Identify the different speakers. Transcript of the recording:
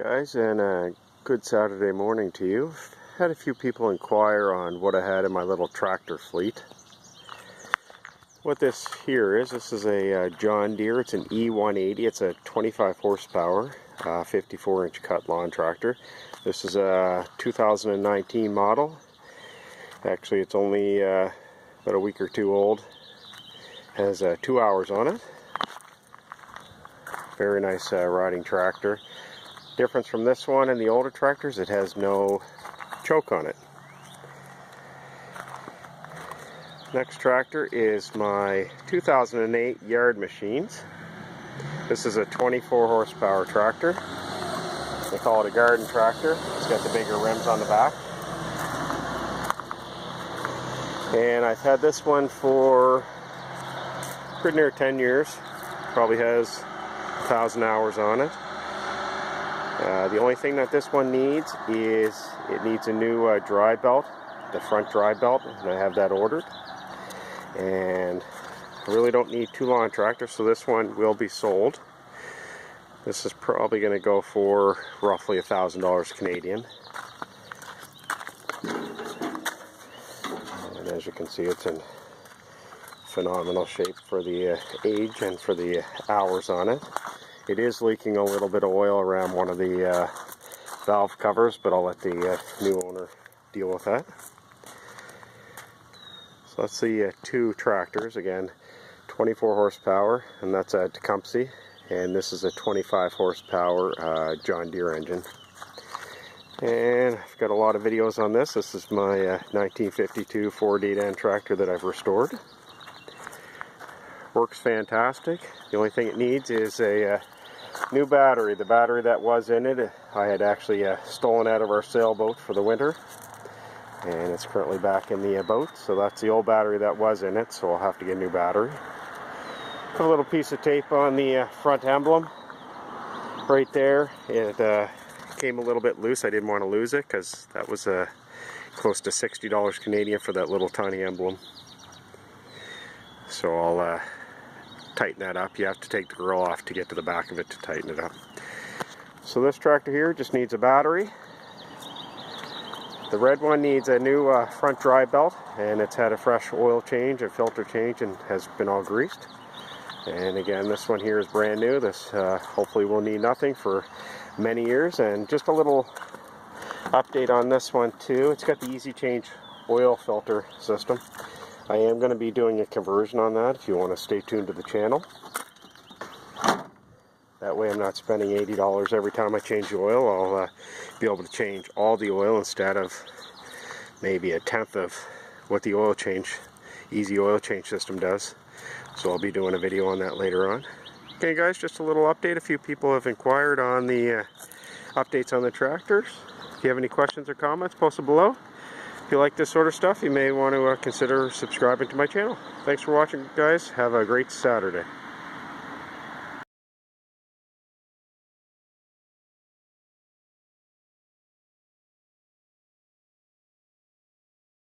Speaker 1: Guys, and a good Saturday morning to you. Had a few people inquire on what I had in my little tractor fleet. What this here is, this is a John Deere. It's an E180. It's a 25 horsepower, 54-inch cut lawn tractor. This is a 2019 model. Actually, it's only about a week or two old. Has 2 hours on it. Very nice riding tractor. Difference from this one and the older tractors, it has no choke on it. Next tractor is my 2008 yard machines. This is a 24 horsepower tractor. They call it a garden tractor. It's got the bigger rims on the back. And I've had this one for pretty near 10 years. Probably has 1,000 hours on it. The only thing that this one needs is it needs a new dry belt, the front dry belt, and I have that ordered. And I really don't need two lawn tractors, so this one will be sold. This is probably going to go for roughly $1,000 Canadian. And as you can see, it's in phenomenal shape for the age and for the hours on it. It is leaking a little bit of oil around one of the valve covers, but I'll let the new owner deal with that. So that's the two tractors. Again, 24 horsepower, and that's a Tecumseh, and this is a 25 horsepower John Deere engine. And I've got a lot of videos on this. This is my 1952 Ford 8N tractor that I've restored. Works fantastic. The only thing it needs is a new battery. The battery that was in it, I had actually stolen out of our sailboat for the winter, and it's currently back in the boat. So that's the old battery that was in it, so I'll have to get a new battery. Put a little piece of tape on the front emblem right there. It came a little bit loose. I didn't want to lose it because that was close to $60 Canadian for that little tiny emblem. So I'll tighten that up. You have to take the grill off to get to the back of it to tighten it up. So this tractor here just needs a battery. The red one needs a new front dry belt, and it's had a fresh oil change, a filter change, and has been all greased. And again, this one here is brand new. This hopefully will need nothing for many years. And just a little update on this one too. It's got the easy change oil filter system. I am going to be doing a conversion on that if you want to stay tuned to the channel. That way I'm not spending $80 every time I change the oil. I'll be able to change all the oil instead of maybe a tenth of what the easy oil change system does. So I'll be doing a video on that later on. Okay guys, just a little update. A few people have inquired on the updates on the tractors. If you have any questions or comments, post them below. If you like this sort of stuff, you may want to consider subscribing to my channel. Thanks for watching, guys. Have a great Saturday.